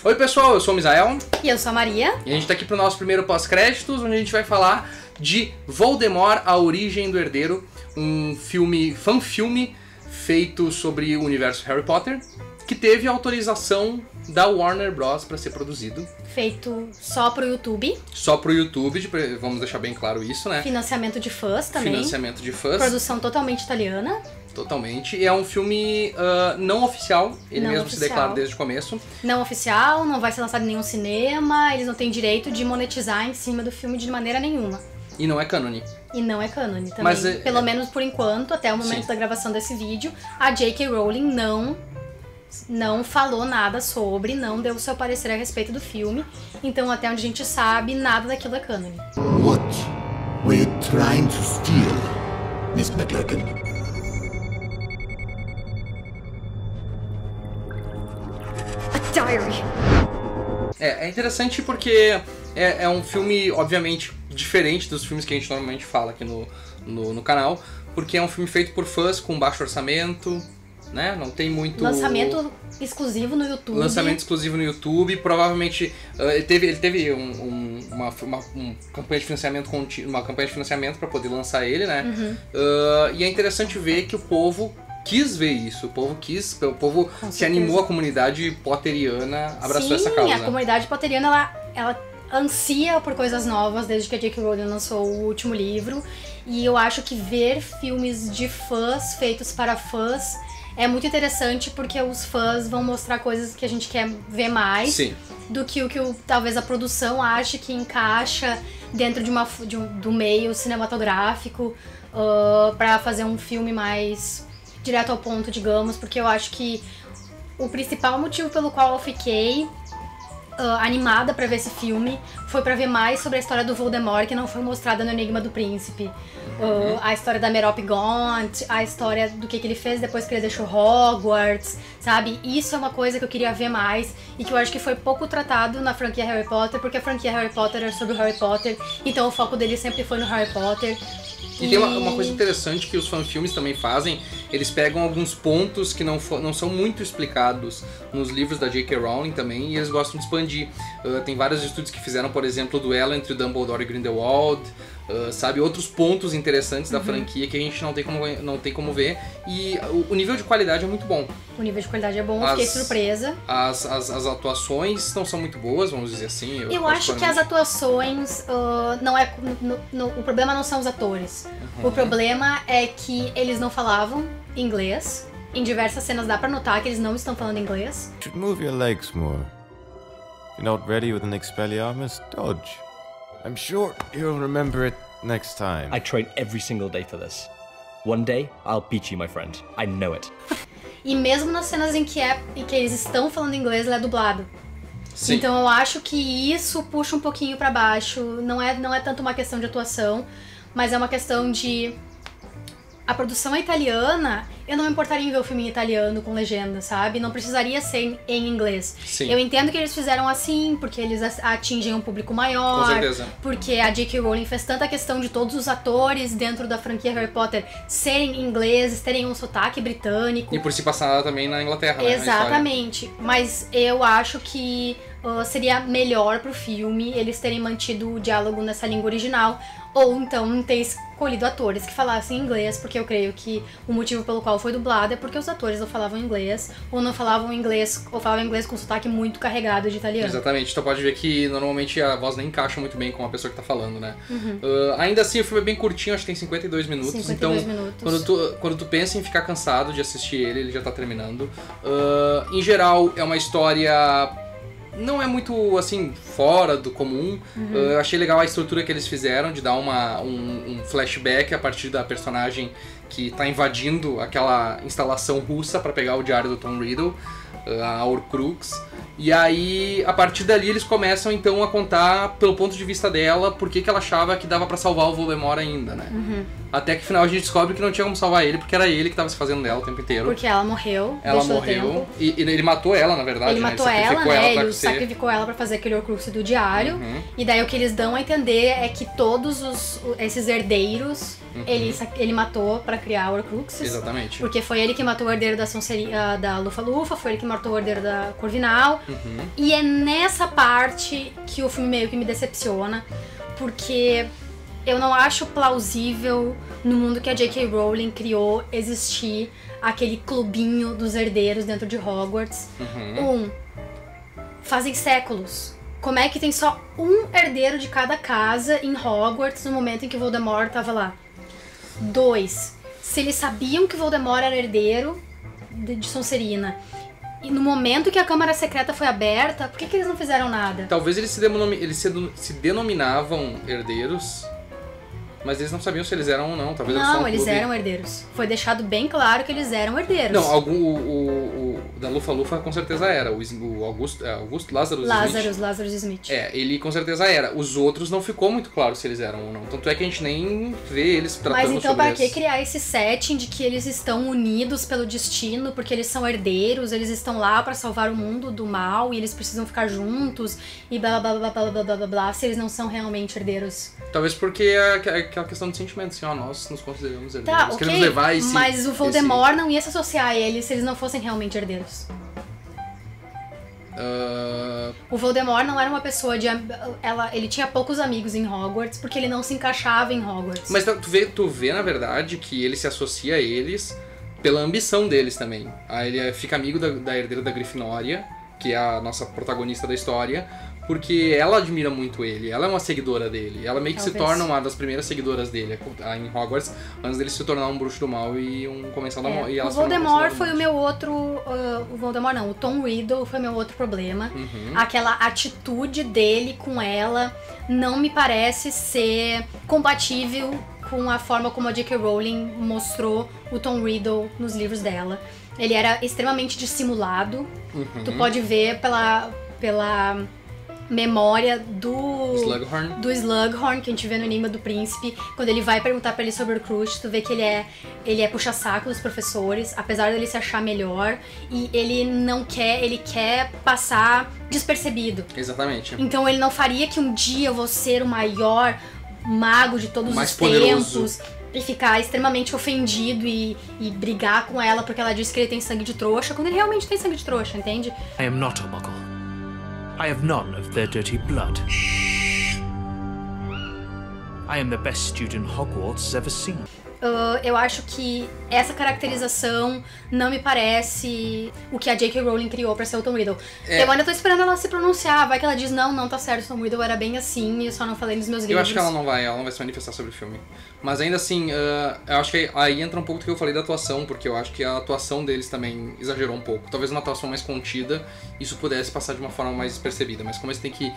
Oi pessoal, eu sou o Misael. E eu sou a Maria. E a gente tá aqui pro nosso primeiro pós-créditos, onde a gente vai falar de Voldemort, A Origem do Herdeiro, um fan-filme feito sobre o universo Harry Potter, que teve autorização da Warner Bros. Para ser produzido. Feito só pro YouTube. Só pro YouTube, vamos deixar bem claro isso, né? Financiamento de fãs também. Financiamento de fãs. Produção totalmente italiana. Totalmente. E é um filme não oficial, ele não mesmo oficial. se declara desde o começo. Não oficial, não vai ser lançado em nenhum cinema, eles não têm direito de monetizar em cima do filme de maneira nenhuma. E não é cânone. E não é cânone também. Mas, pelo menos por enquanto, até o momento da gravação desse vídeo, a J.K. Rowling não falou nada sobre, não deu o seu parecer a respeito do filme. Então, até onde a gente sabe, nada daquilo é cânone. What were you trying to steal, Miss McLagan? A diary. É interessante porque é um filme, obviamente, diferente dos filmes que a gente normalmente fala aqui no canal, porque é um filme feito por fãs com baixo orçamento, né? Não tem muito... Lançamento exclusivo no YouTube. Lançamento exclusivo no YouTube. Provavelmente ele teve uma campanha de financiamento contínuo, uma campanha de financiamento para poder lançar ele, né? Uhum. E é interessante ver que o povo quis ver isso, o povo se animou, a comunidade potteriana abraçou essa causa. Sim, a comunidade potteriana, ela ansia por coisas novas desde que a J.K. Rowling lançou o último livro. E eu acho que ver filmes de fãs, feitos para fãs, é muito interessante porque os fãs vão mostrar coisas que a gente quer ver mais. Sim. Do que o que talvez a produção ache que encaixa dentro do meio cinematográfico para fazer um filme mais direto ao ponto, digamos, porque eu acho que o principal motivo pelo qual eu fiquei animada pra ver esse filme foi pra ver mais sobre a história do Voldemort, que não foi mostrada no Enigma do Príncipe. A história da Merop Gaunt, a história do que ele fez depois que ele deixou Hogwarts, sabe? Isso é uma coisa que eu queria ver mais e que eu acho que foi pouco tratado na franquia Harry Potter, porque a franquia Harry Potter é sobre o Harry Potter, então o foco dele sempre foi no Harry Potter. E tem uma coisa interessante que os fanfilmes também fazem, eles pegam alguns pontos que não são muito explicados nos livros da J.K. Rowling também, e eles gostam de expandir. Tem vários estudos que fizeram, por exemplo, o duelo entre Dumbledore e Grindelwald, sabe? Outros pontos interessantes da franquia que a gente não tem como ver, e o nível de qualidade é muito bom. O nível de qualidade é bom, eu fiquei surpresa. As atuações não são muito boas, vamos dizer assim. Eu acho que as atuações o problema não são os atores. O problema é que eles não falavam inglês. Em diversas cenas dá pra notar que eles não estão falando inglês. You should move your legs more. If you're not ready with an Expelliarmus, dodge. I'm sure you'll remember it next time. I train every single day for this. One day, I'll beat you, my friend. I know it. E mesmo nas cenas em que eles estão falando inglês, ele é dublado. Sim. Então eu acho que isso puxa um pouquinho pra baixo. Não é tanto uma questão de atuação, mas é uma questão de... A produção é italiana, eu não me importaria em ver o filme em italiano com legenda, sabe? Não precisaria ser em inglês. Sim. Eu entendo que eles fizeram assim, porque eles atingem um público maior. Com certeza. Porque a J.K. Rowling fez tanta questão de todos os atores dentro da franquia Harry Potter serem ingleses, terem um sotaque britânico. E por se passar também na Inglaterra, né? Exatamente. Mas eu acho que seria melhor pro filme eles terem mantido o diálogo nessa língua original, ou então não ter escolhido atores que falassem inglês, porque eu creio que o motivo pelo qual foi dublado é porque os atores não falavam inglês, ou não falavam inglês, ou falavam inglês com sotaque muito carregado de italiano. Exatamente, então pode ver que normalmente a voz nem encaixa muito bem com a pessoa que tá falando, né? Ainda assim, o filme é bem curtinho, acho que tem 52 minutos, 52 então minutos. Quando tu pensa em ficar cansado de assistir ele já tá terminando. Em geral, é uma história... Não é muito, assim, fora do comum. Eu achei legal a estrutura que eles fizeram de dar um flashback a partir da personagem que tá invadindo aquela instalação russa pra pegar o diário do Tom Riddle, a Horcrux. E aí, a partir dali, eles começam, então, a contar, pelo ponto de vista dela, por que ela achava que dava pra salvar o Voldemort ainda, né? Até que no final a gente descobre que não tinha como salvar ele, porque era ele que tava se fazendo dela o tempo inteiro. Porque ela morreu. Ela deixou morreu. tempo. E ele matou ela, na verdade. Ele né? matou ela, né? Ele ser... sacrificou ela pra fazer aquele Horcrux do diário. Uhum. E daí o que eles dão a entender é que todos esses herdeiros ele matou pra criar Horcruxes. Exatamente. Porque foi ele que matou o herdeiro da Lufa-Lufa, foi ele que matou o herdeiro da Corvinal. E é nessa parte que o filme meio que me decepciona, porque eu não acho plausível, no mundo que a J.K. Rowling criou, existir aquele clubinho dos herdeiros dentro de Hogwarts. Fazem séculos. Como é que tem só um herdeiro de cada casa em Hogwarts no momento em que Voldemort tava lá? 2. Se eles sabiam que Voldemort era herdeiro de Sonserina, e no momento que a Câmara Secreta foi aberta, por que eles não fizeram nada? Talvez eles se denominavam herdeiros, mas eles não sabiam se eles eram ou não. Talvez Não, eles eram herdeiros. Foi deixado bem claro que eles eram herdeiros. Não, o da Lufa-Lufa com certeza era. O Augusto Lazarus Smith. Ele com certeza era. Os outros não ficou muito claro se eles eram ou não. Tanto é que a gente nem vê eles tratando sobre isso. Mas então pra que criar esse setting de que eles estão unidos pelo destino, porque eles são herdeiros, eles estão lá pra salvar o mundo do mal e eles precisam ficar juntos e blá blá blá blá blá blá blá blá, se eles não são realmente herdeiros? Talvez porque é aquela questão de sentimento, assim, nós nos consideramos herdeiros. Tá, ok, queremos levar esse... mas o Voldemort não ia se associar a eles se eles não fossem realmente herdeiros. O Voldemort não era uma pessoa de... ele tinha poucos amigos em Hogwarts porque ele não se encaixava em Hogwarts. Mas tu vê, na verdade, que ele se associa a eles pela ambição deles também. Aí ele fica amigo da herdeira da Grifinória, que é a nossa protagonista da história, porque ela admira muito ele, ela é uma seguidora dele. Ela meio que se torna uma das primeiras seguidoras dele em Hogwarts, antes dele se tornar um bruxo do mal e um comensal da morte. O Voldemort foi o meu outro... o Voldemort não, o Tom Riddle foi meu outro problema. Aquela atitude dele com ela não me parece ser compatível com a forma como a J.K. Rowling mostrou o Tom Riddle nos livros dela. Ele era extremamente dissimulado. Tu pode ver pela memória do Slughorn, que a gente vê no Enigma do Príncipe, quando ele vai perguntar pra ele sobre o Horcrux, tu vê que ele é puxa-saco dos professores, apesar dele se achar melhor, e ele quer passar despercebido. Exatamente. Então ele não faria que um dia eu vou ser o maior mago de todos os tempos e ficar extremamente ofendido e brigar com ela porque ela disse que ele tem sangue de trouxa, quando ele realmente tem sangue de trouxa, entende? I am not a muggle. I have none of their dirty blood. I am the best student Hogwarts has ever seen. Eu acho que essa caracterização não me parece o que a J.K. Rowling criou pra ser o Tom Riddle. Eu ainda tô esperando ela se pronunciar, vai que ela diz, não, tá certo, o Tom Riddle era bem assim, eu só não falei nos meus livros. Eu acho que ela não vai se manifestar sobre o filme. Mas ainda assim, eu acho que aí entra um pouco do que eu falei da atuação, porque eu acho que a atuação deles também exagerou um pouco. Talvez uma atuação mais contida, isso pudesse passar de uma forma mais percebida, mas como eles têm que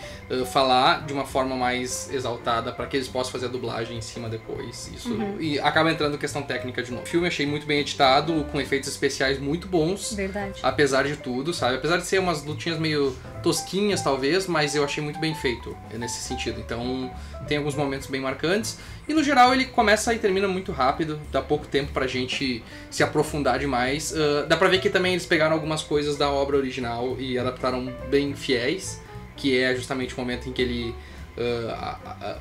falar de uma forma mais exaltada pra que eles possam fazer a dublagem em cima depois, isso... E acaba entrando questão técnica de novo. O filme eu achei muito bem editado, com efeitos especiais muito bons. Verdade. Apesar de tudo, sabe? Apesar de ser umas lutinhas meio tosquinhas, talvez, mas eu achei muito bem feito nesse sentido. Então, tem alguns momentos bem marcantes. E, no geral, ele começa e termina muito rápido. Dá pouco tempo pra gente se aprofundar demais. Dá pra ver que também eles pegaram algumas coisas da obra original e adaptaram bem fiéis, que é justamente o momento em que ele...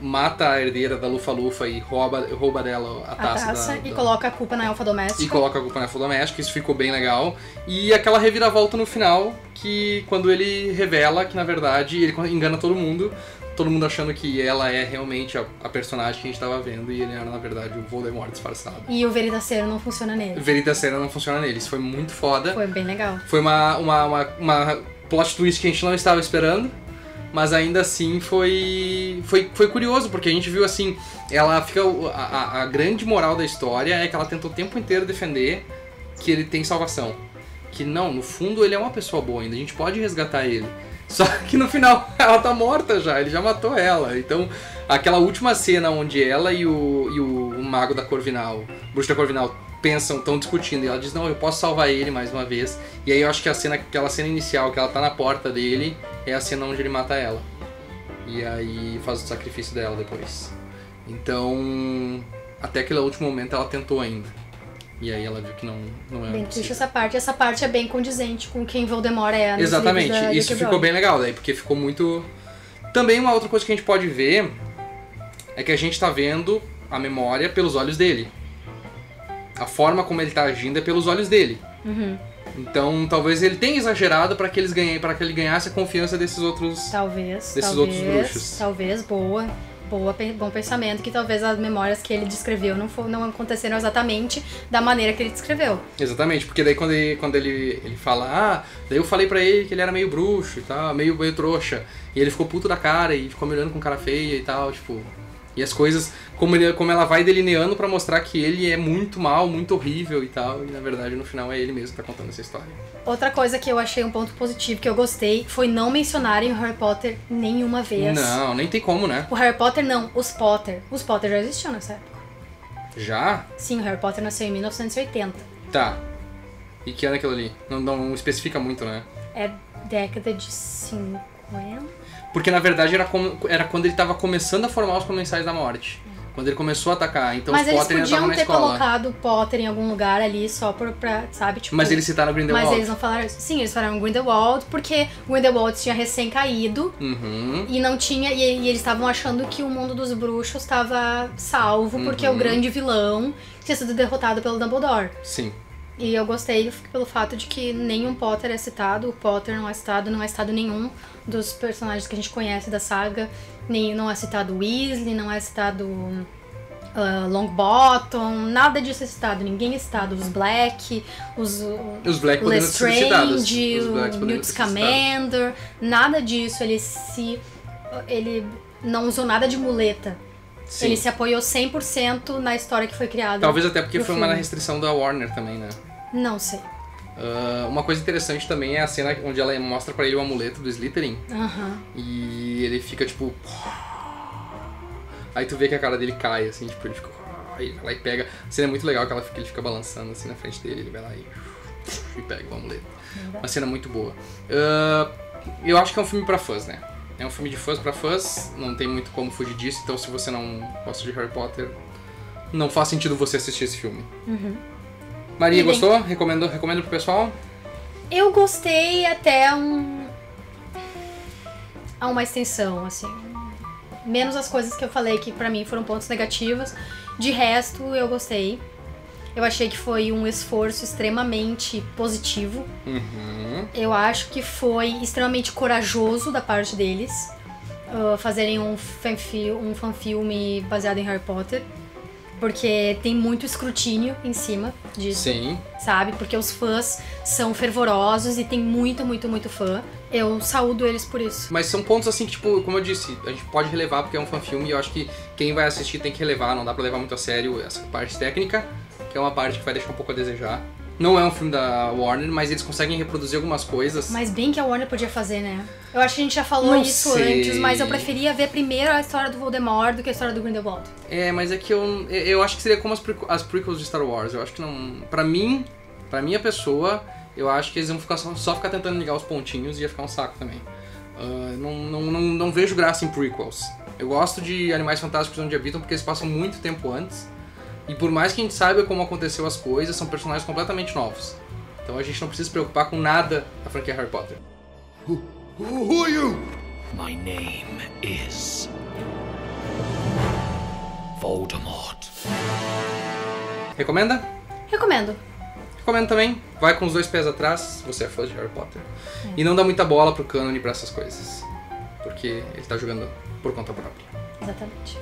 mata a herdeira da Lufa-Lufa e rouba dela a taça e coloca a culpa na elfa doméstica. Isso ficou bem legal. E aquela reviravolta no final, que quando ele revela que na verdade ele engana todo mundo achando que ela é realmente a personagem que a gente tava vendo e ele era na verdade o Voldemort disfarçado. E o Veritaseiro não funciona nele. Isso foi muito foda. Foi bem legal. Foi uma plot twist que a gente não estava esperando. Mas ainda assim foi curioso, porque a gente viu assim, ela fica. A grande moral da história é que ela tentou o tempo inteiro defender que ele tem salvação. Que não, no fundo ele é uma pessoa boa ainda, a gente pode resgatar ele. Só que no final ela tá morta já, ele já matou ela. Então, aquela última cena onde ela e o mago da Corvinal, o bruxo da Corvinal, estão discutindo, e ela diz, não, eu posso salvar ele mais uma vez. E aí eu acho que aquela cena inicial, que ela tá na porta dele, é a cena onde ele mata ela. E aí faz o sacrifício dela depois. Então, até aquele último momento ela tentou ainda. E aí ela viu que não é Bem possível. triste essa parte. Essa parte é bem condizente com quem Voldemort é. nos Exatamente, livros da isso J.K. ficou Rowling. bem legal daí, porque ficou muito... Também uma outra coisa que a gente pode ver é que a gente tá vendo a memória pelos olhos dele. A forma como ele tá agindo é pelos olhos dele. Então talvez ele tenha exagerado para que ele ganhasse a confiança desses outros... Talvez. outros bruxos. Talvez, bom pensamento, que talvez as memórias que ele descreveu não aconteceram exatamente da maneira que ele descreveu. Exatamente, porque daí quando ele fala, daí eu falei pra ele que ele era meio bruxo e tal, meio trouxa, e ele ficou puto da cara e ficou me olhando com cara feia e tal, tipo... E as coisas, como ela vai delineando pra mostrar que ele é muito mal, muito horrível e tal, e na verdade no final é ele mesmo que tá contando essa história. Outra coisa que eu achei um ponto positivo, que eu gostei, foi não mencionarem o Harry Potter nenhuma vez. Não, nem tem como, né? O Harry Potter não, os Potter. Os Potter já existiam nessa época. Já? Sim, o Harry Potter nasceu em 1980. Tá. E que ano é aquilo ali? Não especifica muito, né? É década de 50. Porque na verdade era quando ele tava começando a formar os Comensais da Morte. Quando ele começou a atacar, então Mas os eles Potter ainda estavam podiam na ter escola. colocado o Potter em algum lugar ali só pra, sabe, tipo... Mas eles citaram Grindelwald. Mas eles não falaram isso. Sim, eles falaram Grindelwald porque Grindelwald tinha recém caído e não tinha... E eles estavam achando que o mundo dos bruxos estava salvo porque o grande vilão tinha sido derrotado pelo Dumbledore. Sim. E eu gostei pelo fato de que nenhum Potter é citado, o Potter não é citado nenhum dos personagens que a gente conhece da saga, não é citado Weasley, não é citado Longbottom, nada disso é citado, ninguém é citado, os Black, os Black podendo ser citados. Lestrange, o Newt Scamander, nada disso, ele não usou nada de muleta. Sim. Ele se apoiou 100% na história que foi criada. Talvez até porque no foi filme. uma restrição da Warner também, né? Não sei. Uma coisa interessante também é a cena onde ela mostra pra ele o amuleto do Slytherin. E ele fica tipo... Aí tu vê que a cara dele cai, assim, tipo, ele fica... Aí vai lá e pega... A cena é muito legal, que ele fica balançando assim na frente dele, ele vai lá e pega o amuleto. Uma cena muito boa. Eu acho que é um filme pra fãs, né? É um filme de fãs pra fãs, não tem muito como fugir disso, então se você não gosta de Harry Potter, não faz sentido você assistir esse filme. Maria, gostou? Recomendo pro pessoal? Eu gostei até a uma extensão, assim. Menos as coisas que eu falei que pra mim foram pontos negativos. De resto, eu gostei. Eu achei que foi um esforço extremamente positivo. Eu acho que foi extremamente corajoso da parte deles fazerem um fanfilme baseado em Harry Potter. Porque tem muito escrutínio em cima disso. Sim. Sabe? Porque os fãs são fervorosos e tem muito fã. Eu saúdo eles por isso. Mas são pontos assim que, tipo, como eu disse, a gente pode relevar porque é um fanfilme e eu acho que quem vai assistir tem que relevar, não dá pra levar muito a sério essa parte técnica, que é uma parte que vai deixar um pouco a desejar. Não é um filme da Warner, mas eles conseguem reproduzir algumas coisas. Mas bem que a Warner podia fazer, né? Eu acho que a gente já falou Não isso sei. antes, mas eu preferia ver primeiro a história do Voldemort do que a história do Grindelwald. Mas é que eu acho que seria como as prequels de Star Wars. Eu acho que não... Pra minha pessoa, eu acho que eles iam só ficar tentando ligar os pontinhos e ia ficar um saco também. Não vejo graça em prequels. Eu gosto de Animais Fantásticos Onde Habitam porque eles passam muito tempo antes. E por mais que a gente saiba como aconteceu as coisas, são personagens completamente novos. Então a gente não precisa se preocupar com nada da franquia Harry Potter. Who are you? My name is Voldemort. Recomenda? Recomendo. Recomendo também. Vai com os dois pés atrás, se você é fã de Harry Potter. E não dá muita bola pro cânone e pra essas coisas. Porque ele tá jogando por conta própria. Exatamente.